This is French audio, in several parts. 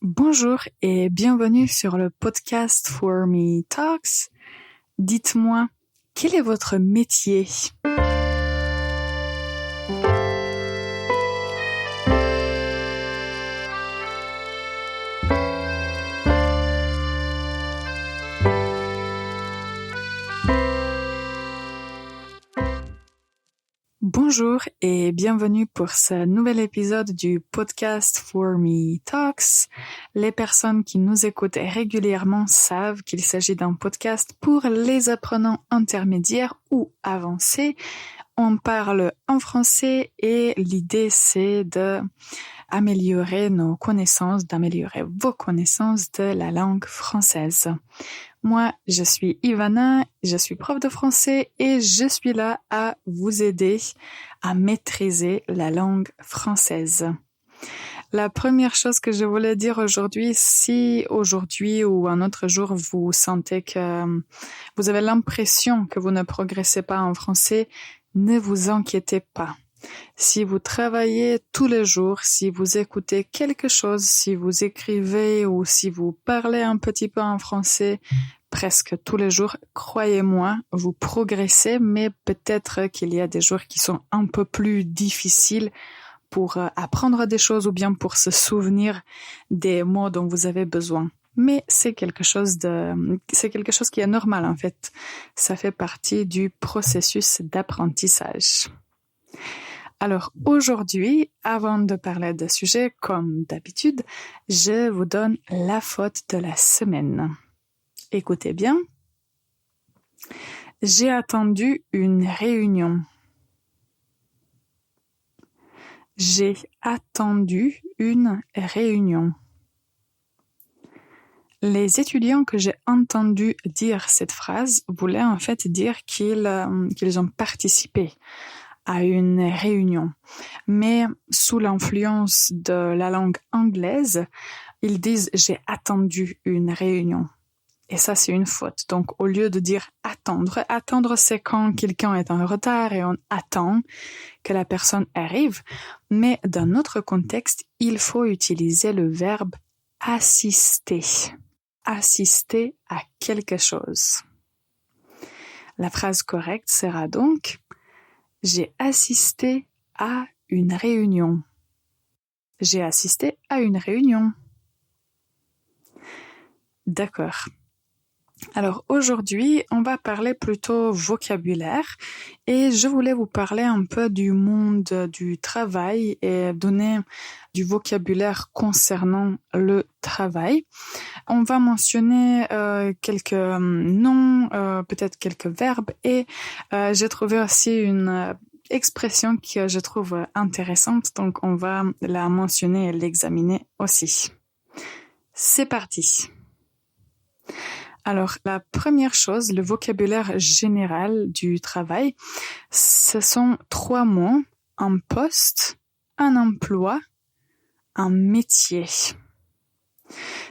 Bonjour et bienvenue sur le podcast For Me Talks. Dites-moi, quel est votre métier? Bonjour et bienvenue pour ce nouvel épisode du podcast For Me Talks. Les personnes qui nous écoutent régulièrement savent qu'il s'agit d'un podcast pour les apprenants intermédiaires ou avancés. On parle en français et l'idée c'est d'améliorer nos connaissances, d'améliorer vos connaissances de la langue française. Moi, je suis Ivana, je suis prof de français et je suis là à vous aider à maîtriser la langue française. La première chose que je voulais dire aujourd'hui, si aujourd'hui ou un autre jour vous sentez que vous avez l'impression que vous ne progressez pas en français, ne vous inquiétez pas. Si vous travaillez tous les jours, si vous écoutez quelque chose, si vous écrivez ou si vous parlez un petit peu en français, presque tous les jours, croyez-moi, vous progressez, mais peut-être qu'il y a des jours qui sont un peu plus difficiles pour apprendre des choses ou bien pour se souvenir des mots dont vous avez besoin. Mais c'est quelque chose qui est normal en fait. Ça fait partie du processus d'apprentissage. Alors aujourd'hui, avant de parler de sujet, comme d'habitude, je vous donne la faute de la semaine. Écoutez bien. J'ai attendu une réunion. J'ai attendu une réunion. Les étudiants que j'ai entendu dire cette phrase voulaient en fait dire qu'ils ont participé à une réunion. Mais sous l'influence de la langue anglaise, ils disent « j'ai attendu une réunion ». Et ça, c'est une faute. Donc, au lieu de dire « attendre, c'est quand quelqu'un est en retard et on attend que la personne arrive. Mais dans notre contexte, il faut utiliser le verbe « assister ». Assister à quelque chose. La phrase correcte sera donc « j'ai assisté à une réunion ». J'ai assisté à une réunion. D'accord. Alors aujourd'hui, on va parler plutôt vocabulaire et je voulais vous parler un peu du monde du travail et donner du vocabulaire concernant le travail. On va mentionner quelques noms, peut-être quelques verbes et j'ai trouvé aussi une expression que je trouve intéressante, donc on va la mentionner et l'examiner aussi. C'est parti. Alors, la première chose, le vocabulaire général du travail, ce sont 3 mots, un poste, un emploi, un métier.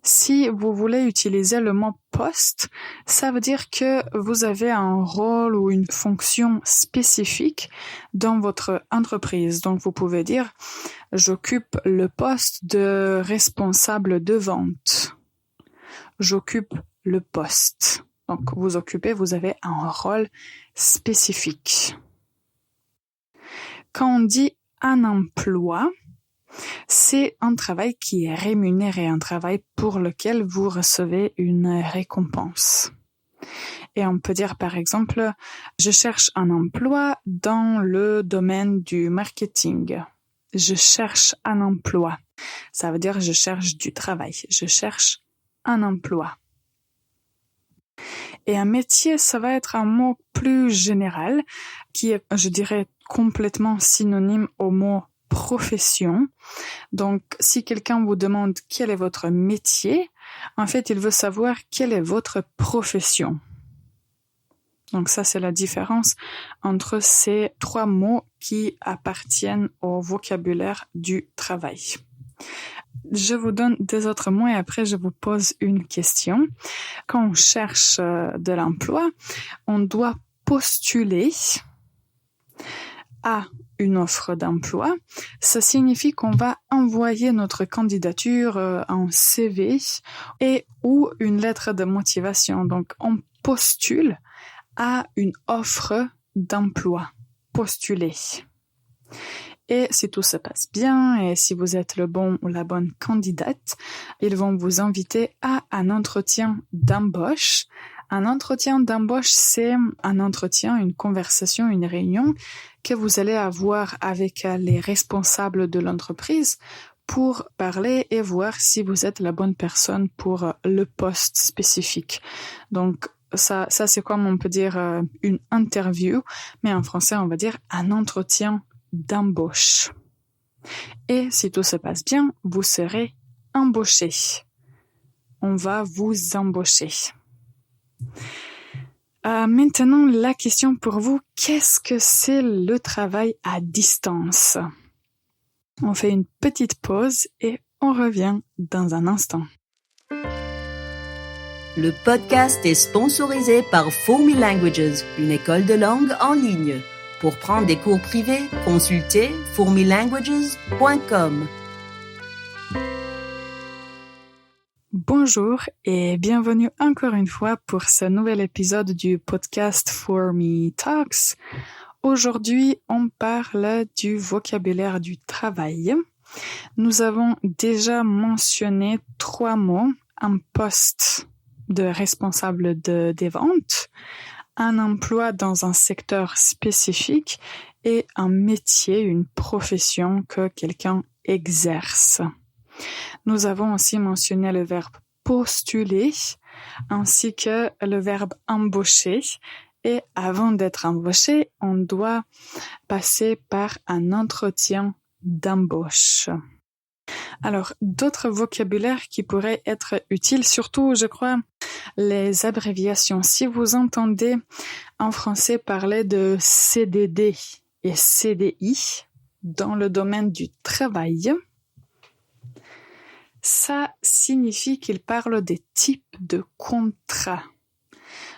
Si vous voulez utiliser le mot poste, ça veut dire que vous avez un rôle ou une fonction spécifique dans votre entreprise. Donc, vous pouvez dire « j'occupe le poste de responsable de vente ». J'occupe le poste. Donc, vous avez un rôle spécifique. Quand on dit un emploi, c'est un travail qui est rémunéré, un travail pour lequel vous recevez une récompense. Et on peut dire par exemple, je cherche un emploi dans le domaine du marketing. Je cherche un emploi. Ça veut dire je cherche du travail. Je cherche un emploi. Et un métier, ça va être un mot plus général qui est, je dirais, complètement synonyme au mot profession. Donc, si quelqu'un vous demande quel est votre métier, en fait, il veut savoir quelle est votre profession. Donc ça, c'est la différence entre ces 3 mots qui appartiennent au vocabulaire du travail. Je vous donne 2 autres mots et après je vous pose une question. Quand on cherche de l'emploi, on doit postuler à une offre d'emploi, ça signifie qu'on va envoyer notre candidature en CV et ou une lettre de motivation. Donc, on postule à une offre d'emploi. Postuler. Et si tout se passe bien et si vous êtes le bon ou la bonne candidate, ils vont vous inviter à un entretien d'embauche. Un entretien d'embauche, c'est un entretien, une conversation, une réunion que vous allez avoir avec les responsables de l'entreprise pour parler et voir si vous êtes la bonne personne pour le poste spécifique. Donc, ça c'est comme on peut dire une interview, mais en français, on va dire un entretien d'embauche. Et si tout se passe bien, vous serez embauché. On va vous embaucher. Maintenant, la question pour vous, qu'est-ce que c'est le travail à distance? On fait une petite pause et on revient dans un instant. Le podcast est sponsorisé par For-Me Languages, une école de langue en ligne. Pour prendre des cours privés, consultez formelanguages.com. Bonjour et bienvenue encore une fois pour ce nouvel épisode du podcast For-Me Talks. Aujourd'hui, on parle du vocabulaire du travail. Nous avons déjà mentionné 3 mots, un poste de responsable des ventes, un emploi dans un secteur spécifique et un métier, une profession que quelqu'un exerce. Nous avons aussi mentionné le verbe postuler ainsi que le verbe embaucher. Et avant d'être embauché, on doit passer par un entretien d'embauche. Alors, d'autres vocabulaires qui pourraient être utiles, surtout, je crois, les abréviations. Si vous entendez en français parler de CDD et CDI dans le domaine du travail, ça signifie qu'il parle des types de contrats.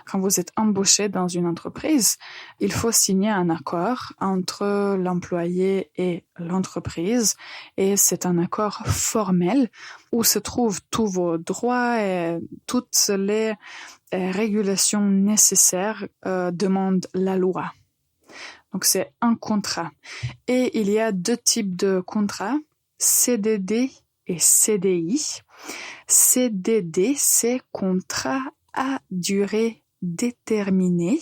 Quand vous êtes embauché dans une entreprise, il faut signer un accord entre l'employé et l'entreprise et c'est un accord formel où se trouvent tous vos droits et toutes les régulations nécessaires demande la loi. Donc c'est un contrat. Et il y a 2 types de contrats, CDD et CDI. CDD, c'est contrat à durée déterminée.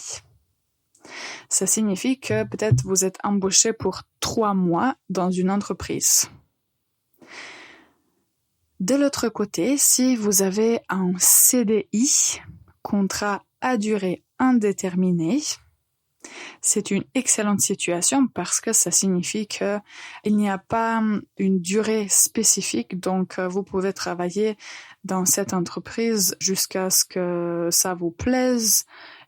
Ça signifie que peut-être vous êtes embauché pour 3 mois dans une entreprise. De l'autre côté, si vous avez un CDI, contrat à durée indéterminée, c'est une excellente situation parce que ça signifie que il n'y a pas une durée spécifique, donc vous pouvez travailler dans cette entreprise jusqu'à ce que ça vous plaise.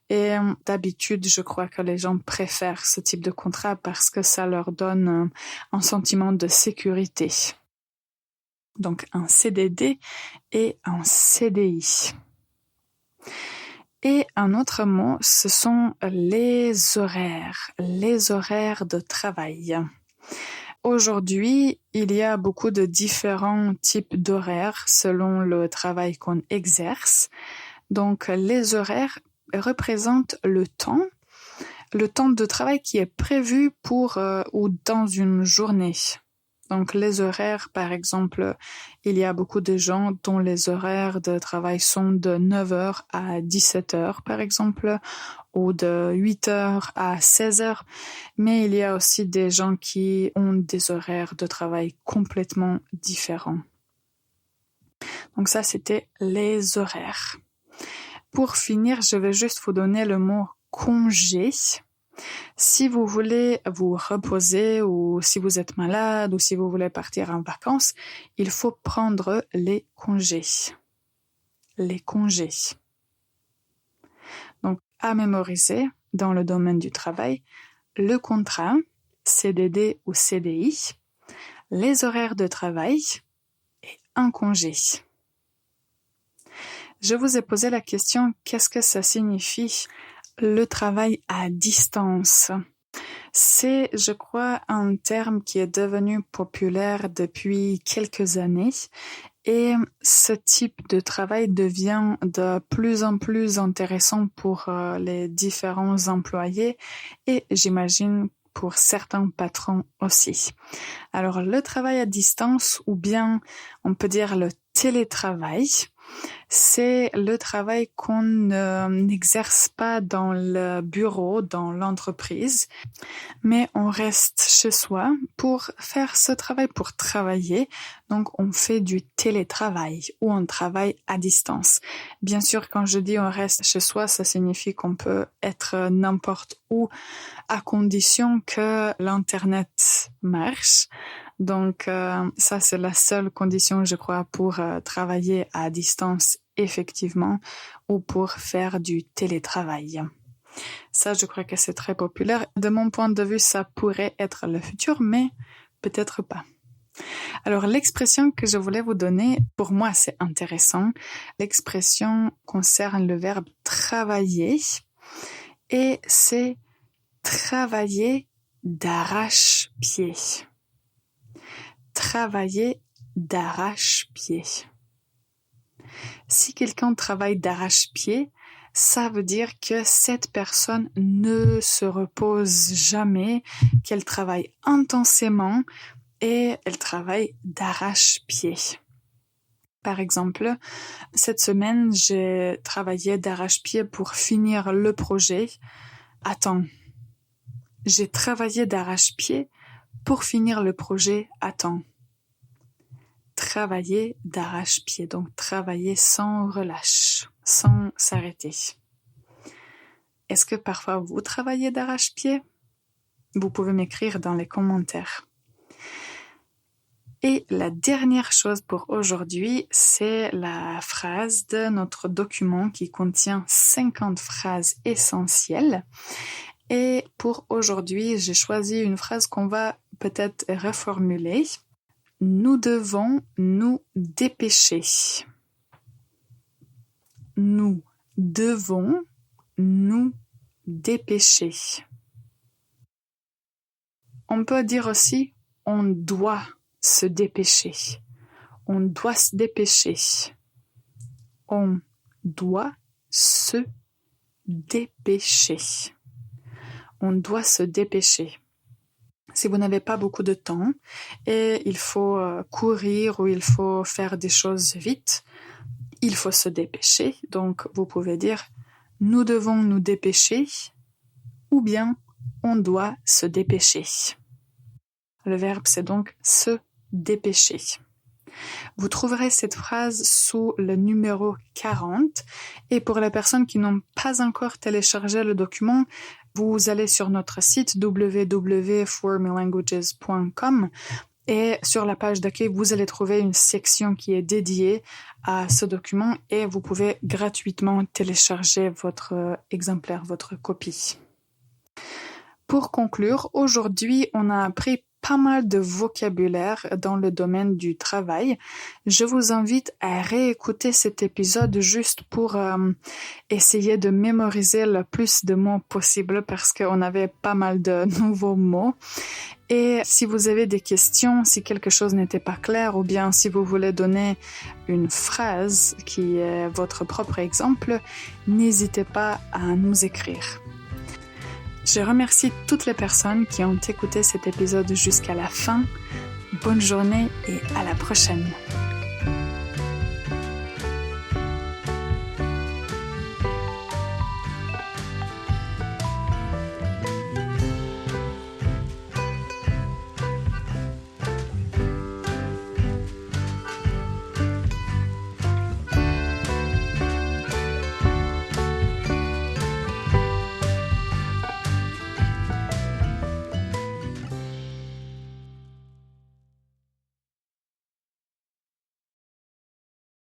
Et d'habitude, je crois que les gens préfèrent ce type de contrat parce que ça leur donne un sentiment de sécurité. Donc un CDD et un CDI. Et un autre mot, ce sont les horaires de travail. Aujourd'hui, il y a beaucoup de différents types d'horaires selon le travail qu'on exerce. Donc, les horaires représentent le temps de travail qui est prévu pour ou dans une journée. Donc, les horaires, par exemple, il y a beaucoup de gens dont les horaires de travail sont de 9h à 17h, par exemple, ou de 8h à 16h. Mais il y a aussi des gens qui ont des horaires de travail complètement différents. Donc ça, c'était les horaires. Pour finir, je vais juste vous donner le mot congé. Si vous voulez vous reposer ou si vous êtes malade ou si vous voulez partir en vacances, il faut prendre les congés. Les congés. Donc, à mémoriser dans le domaine du travail, le contrat, CDD ou CDI, les horaires de travail et un congé. Je vous ai posé la question, qu'est-ce que ça signifie le travail à distance? C'est, je crois, un terme qui est devenu populaire depuis quelques années et ce type de travail devient de plus en plus intéressant pour les différents employés et j'imagine pour certains patrons aussi. Alors, le travail à distance ou bien on peut dire le télétravail, c'est le travail qu'on n'exerce pas dans le bureau, dans l'entreprise, mais on reste chez soi pour faire ce travail, pour travailler. Donc, on fait du télétravail ou on travaille à distance. Bien sûr, quand je dis on reste chez soi, ça signifie qu'on peut être n'importe où à condition que l'Internet marche. Donc, ça, c'est la seule condition, je crois, pour travailler à distance effectivement ou pour faire du télétravail. Ça, je crois que c'est très populaire. De mon point de vue, ça pourrait être le futur, mais peut-être pas. Alors, l'expression que je voulais vous donner, pour moi, c'est intéressant. L'expression concerne le verbe travailler et c'est travailler d'arrache-pied. Travailler d'arrache-pied. Si quelqu'un travaille d'arrache-pied, ça veut dire que cette personne ne se repose jamais, qu'elle travaille intensément et elle travaille d'arrache-pied. Par exemple, cette semaine, j'ai travaillé d'arrache-pied pour finir le projet à temps. J'ai travaillé d'arrache-pied pour finir le projet à temps. Travailler d'arrache-pied, donc travailler sans relâche, sans s'arrêter. Est-ce que parfois vous travaillez d'arrache-pied? Vous pouvez m'écrire dans les commentaires. Et la dernière chose pour aujourd'hui, c'est la phrase de notre document qui contient 50 phrases essentielles. Et pour aujourd'hui, j'ai choisi une phrase qu'on va peut-être reformuler. Nous devons nous dépêcher. Nous devons nous dépêcher. On peut dire aussi on doit se dépêcher. On doit se dépêcher. On doit se dépêcher. On doit se dépêcher. Si vous n'avez pas beaucoup de temps et il faut courir ou il faut faire des choses vite, il faut se dépêcher. Donc, vous pouvez dire « Nous devons nous dépêcher » ou bien « On doit se dépêcher ». Le verbe, c'est donc « se dépêcher ». Vous trouverez cette phrase sous le numéro 40 et pour les personnes qui n'ont pas encore téléchargé le document, vous allez sur notre site www.formelanguages.com et sur la page d'accueil, vous allez trouver une section qui est dédiée à ce document et vous pouvez gratuitement télécharger votre exemplaire, votre copie. Pour conclure, aujourd'hui, on a appris pas mal de vocabulaire dans le domaine du travail. Je vous invite à réécouter cet épisode juste pour essayer de mémoriser le plus de mots possible parce qu'on avait pas mal de nouveaux mots. Et si vous avez des questions, si quelque chose n'était pas clair ou bien si vous voulez donner une phrase qui est votre propre exemple, n'hésitez pas à nous écrire. Je remercie toutes les personnes qui ont écouté cet épisode jusqu'à la fin. Bonne journée et à la prochaine.